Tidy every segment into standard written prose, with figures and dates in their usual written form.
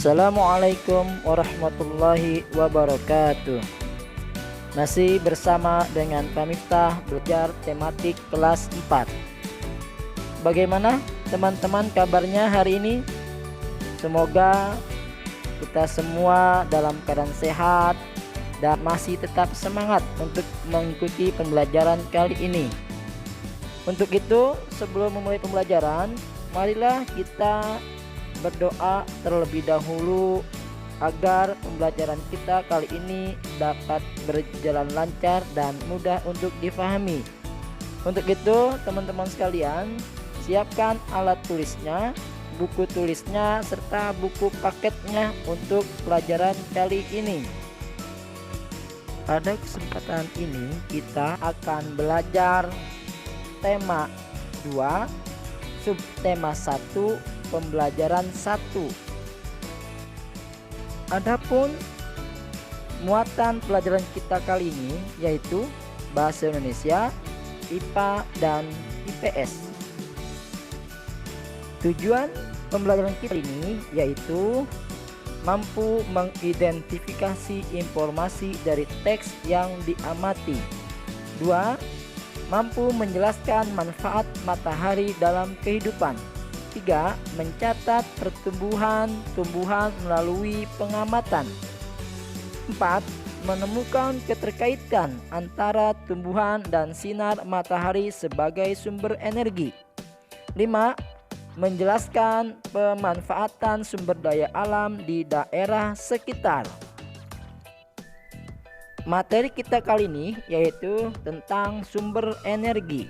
Assalamualaikum warahmatullahi wabarakatuh. Masih bersama dengan Pak Miftah belajar tematik kelas 4. Bagaimana teman-teman kabarnya hari ini? Semoga kita semua dalam keadaan sehat dan masih tetap semangat untuk mengikuti pembelajaran kali ini. Untuk itu, sebelum memulai pembelajaran, marilah kita berdoa terlebih dahulu agar pembelajaran kita kali ini dapat berjalan lancar dan mudah untuk difahami. Untuk itu, teman-teman sekalian, siapkan alat tulisnya, buku tulisnya, serta buku paketnya untuk pelajaran kali ini. Pada kesempatan ini kita akan belajar tema 2, subtema 1, pembelajaran 1. Adapun muatan pelajaran kita kali ini yaitu bahasa Indonesia, IPA dan IPS. Tujuan pembelajaran kita ini yaitu mampu mengidentifikasi informasi dari teks yang diamati. 2. Mampu menjelaskan manfaat matahari dalam kehidupan. 3. Mencatat pertumbuhan tumbuhan melalui pengamatan. 4. Menemukan keterkaitan antara tumbuhan dan sinar matahari sebagai sumber energi. 5. Menjelaskan pemanfaatan sumber daya alam di daerah sekitar. Materi kita kali ini yaitu tentang sumber energi.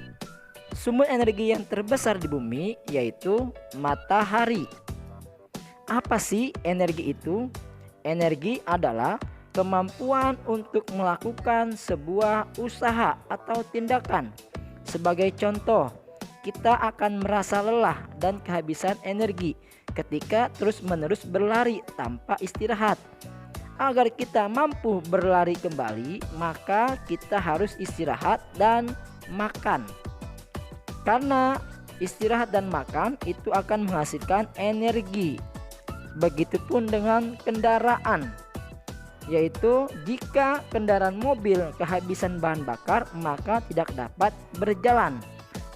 Sumber energi yang terbesar di bumi yaitu matahari. Apa sih energi itu? Energi adalah kemampuan untuk melakukan sebuah usaha atau tindakan. Sebagai contoh, kita akan merasa lelah dan kehabisan energi ketika terus-menerus berlari tanpa istirahat. Agar kita mampu berlari kembali, maka kita harus istirahat dan makan. Karena istirahat dan makan itu akan menghasilkan energi. Begitupun dengan kendaraan, yaitu jika kendaraan mobil kehabisan bahan bakar maka tidak dapat berjalan.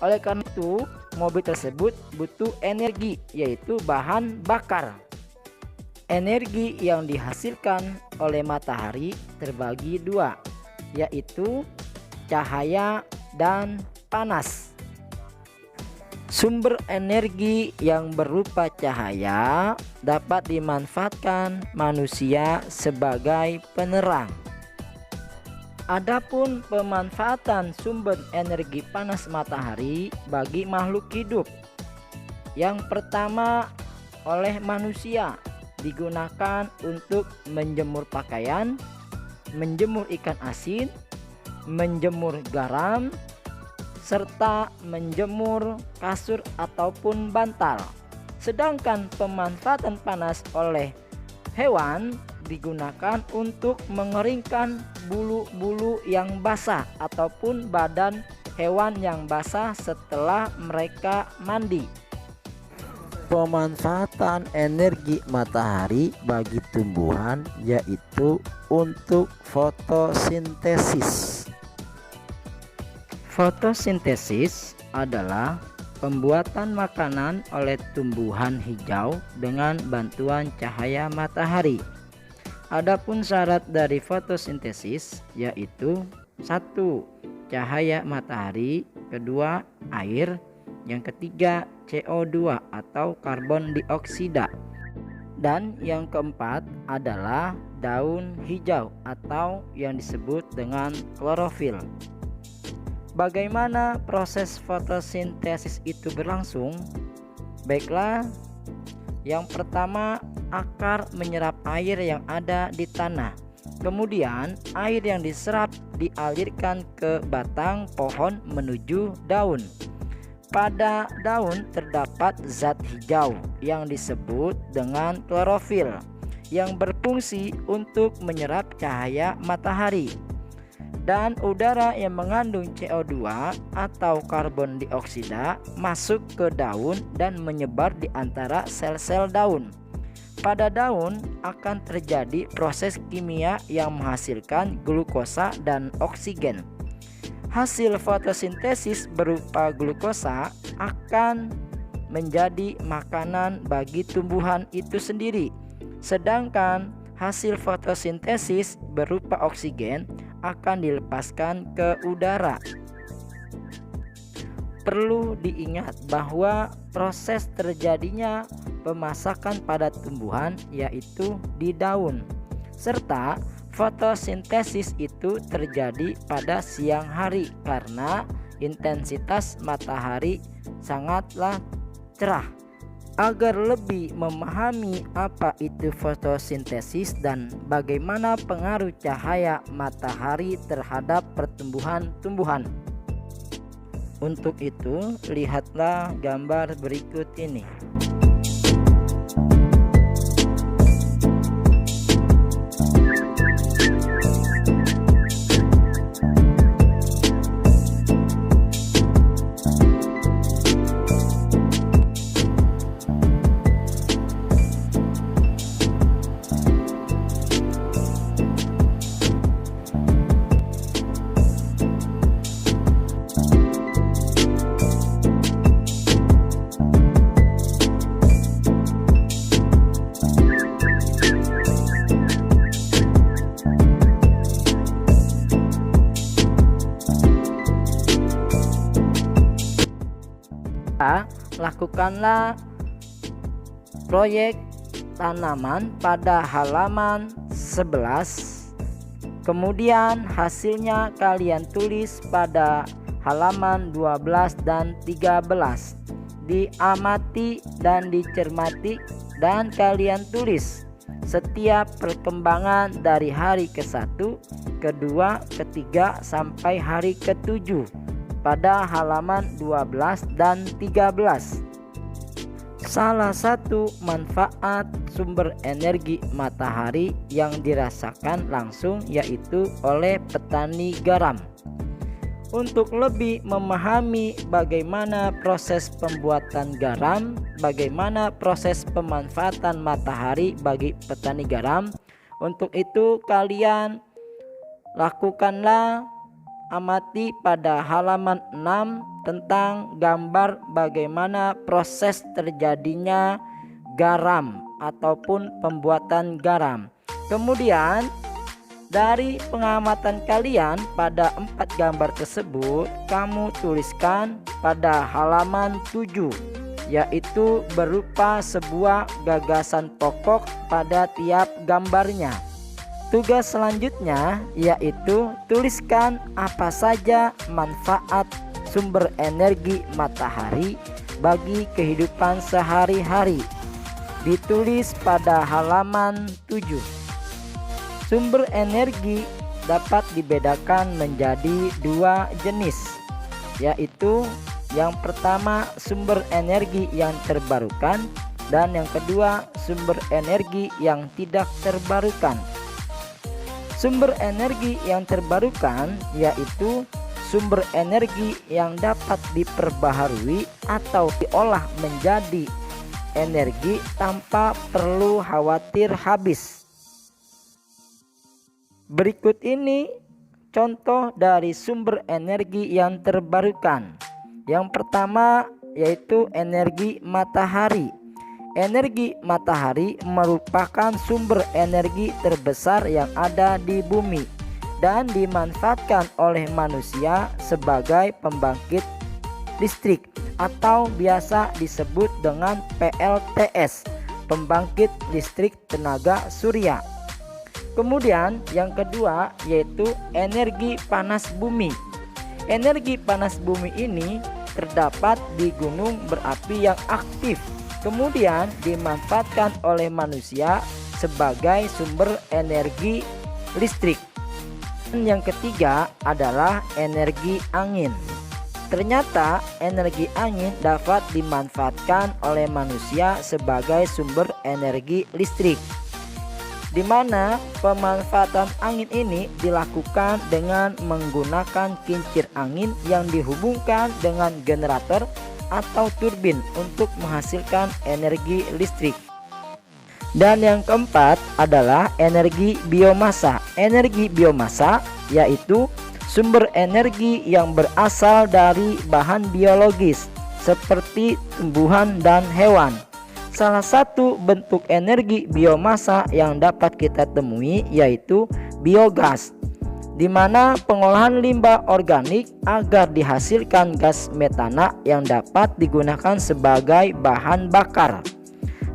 Oleh karena itu mobil tersebut butuh energi, yaitu bahan bakar. Energi yang dihasilkan oleh matahari terbagi dua, yaitu cahaya dan panas. Sumber energi yang berupa cahaya dapat dimanfaatkan manusia sebagai penerang. Adapun pemanfaatan sumber energi panas matahari bagi makhluk hidup. Yang pertama, oleh manusia digunakan untuk menjemur pakaian, menjemur ikan asin, menjemur garam, serta menjemur kasur ataupun bantal. Sedangkan pemanfaatan panas oleh hewan digunakan untuk mengeringkan bulu-bulu yang basah ataupun badan hewan yang basah setelah mereka mandi. Pemanfaatan energi matahari bagi tumbuhan yaitu untuk fotosintesis. Fotosintesis adalah pembuatan makanan oleh tumbuhan hijau dengan bantuan cahaya matahari. Adapun syarat dari fotosintesis yaitu 1. Cahaya matahari, 2. Air, yang ketiga CO2 atau karbon dioksida, dan yang keempat adalah daun hijau atau yang disebut dengan klorofil. Bagaimana proses fotosintesis itu berlangsung? Baiklah, yang pertama, akar menyerap air yang ada di tanah. Kemudian air yang diserap dialirkan ke batang pohon menuju daun. Pada daun terdapat zat hijau yang disebut dengan klorofil yang berfungsi untuk menyerap cahaya matahari. Dan udara yang mengandung CO2 atau karbon dioksida masuk ke daun dan menyebar di antara sel-sel daun. pada daun akan terjadi proses kimia yang menghasilkan glukosa dan oksigen. Hasil fotosintesis berupa glukosa akan menjadi makanan bagi tumbuhan itu sendiri, sedangkan hasil fotosintesis berupa oksigen akan dilepaskan ke udara. Perlu diingat bahwa proses terjadinya pemasakan pada tumbuhan yaitu di daun, serta fotosintesis itu terjadi pada siang hari karena intensitas matahari sangatlah cerah. Agar lebih memahami apa itu fotosintesis dan bagaimana pengaruh cahaya matahari terhadap pertumbuhan tumbuhan. Untuk itu, lihatlah gambar berikut ini. Lakukanlah proyek tanaman pada halaman 11. Kemudian hasilnya kalian tulis pada halaman 12 dan 13. Diamati dan dicermati dan kalian tulis setiap perkembangan dari hari ke-1, ke-2, ke-3 sampai hari ke-7 pada halaman 12 dan 13. Salah satu manfaat sumber energi matahari yang dirasakan langsung yaitu oleh petani garam. Untuk lebih memahami bagaimana proses pembuatan garam, bagaimana proses pemanfaatan matahari bagi petani garam, untuk itu kalian lakukanlah amati pada halaman 6 tentang gambar bagaimana proses terjadinya garam ataupun pembuatan garam. Kemudian dari pengamatan kalian pada 4 gambar tersebut, kamu tuliskan pada halaman 7, yaitu berupa sebuah gagasan pokok pada tiap gambarnya. Tugas selanjutnya yaitu tuliskan apa saja manfaat sumber energi matahari bagi kehidupan sehari-hari. Ditulis pada halaman 7. Sumber energi dapat dibedakan menjadi 2 jenis, yaitu yang pertama sumber energi yang terbarukan dan yang kedua sumber energi yang tidak terbarukan. Sumber energi yang terbarukan yaitu sumber energi yang dapat diperbaharui atau diolah menjadi energi tanpa perlu khawatir habis. Berikut ini contoh dari sumber energi yang terbarukan. Yang pertama yaitu energi matahari. Energi matahari merupakan sumber energi terbesar yang ada di bumi dan dimanfaatkan oleh manusia sebagai pembangkit listrik atau biasa disebut dengan PLTS, pembangkit listrik tenaga surya. Kemudian yang kedua yaitu energi panas bumi. Energi panas bumi ini terdapat di gunung berapi yang aktif, kemudian dimanfaatkan oleh manusia sebagai sumber energi listrik. Dan yang ketiga adalah energi angin. Ternyata energi angin dapat dimanfaatkan oleh manusia sebagai sumber energi listrik, di mana pemanfaatan angin ini dilakukan dengan menggunakan kincir angin yang dihubungkan dengan generator atau turbin untuk menghasilkan energi listrik. Dan yang keempat adalah energi biomasa. Energi biomasa yaitu sumber energi yang berasal dari bahan biologis seperti tumbuhan dan hewan. Salah satu bentuk energi biomasa yang dapat kita temui yaitu biogas, di mana pengolahan limbah organik agar dihasilkan gas metana yang dapat digunakan sebagai bahan bakar.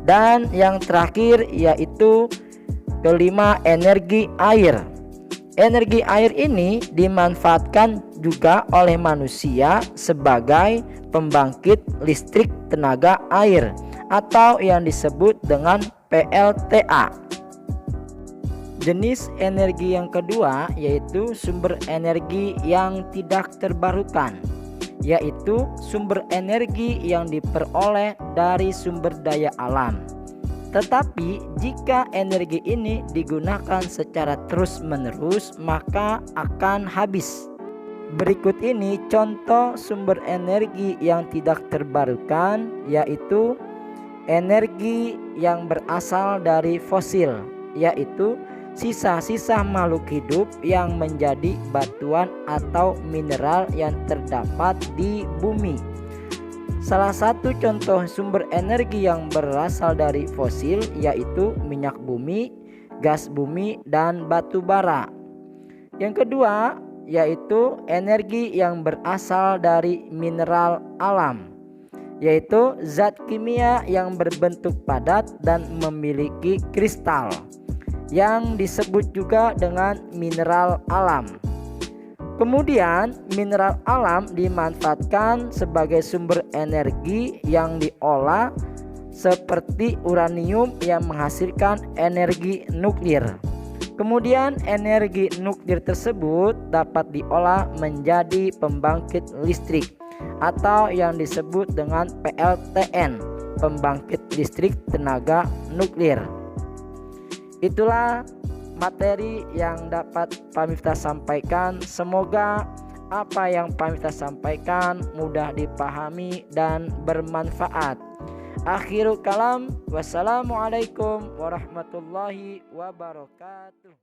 Dan yang terakhir yaitu kelima, energi air. Energi air ini dimanfaatkan juga oleh manusia sebagai pembangkit listrik tenaga air atau yang disebut dengan PLTA. Jenis energi yang kedua yaitu sumber energi yang tidak terbarukan, yaitu sumber energi yang diperoleh dari sumber daya alam. Tetapi jika energi ini digunakan secara terus-menerus maka akan habis. Berikut ini contoh sumber energi yang tidak terbarukan, yaitu energi yang berasal dari fosil, yaitu sisa-sisa makhluk hidup yang menjadi batuan atau mineral yang terdapat di bumi. Salah satu contoh sumber energi yang berasal dari fosil yaitu minyak bumi, gas bumi, dan batu bara. Yang kedua yaitu energi yang berasal dari mineral alam, yaitu zat kimia yang berbentuk padat dan memiliki kristal, yang disebut juga dengan mineral alam. Kemudian mineral alam dimanfaatkan sebagai sumber energi yang diolah seperti uranium yang menghasilkan energi nuklir. Kemudian energi nuklir tersebut dapat diolah menjadi pembangkit listrik atau yang disebut dengan PLTN, pembangkit listrik tenaga nuklir. Itulah materi yang dapat Pak Miftah sampaikan. Semoga apa yang Pak Miftah sampaikan mudah dipahami dan bermanfaat. Akhirul kalam, wassalamualaikum warahmatullahi wabarakatuh.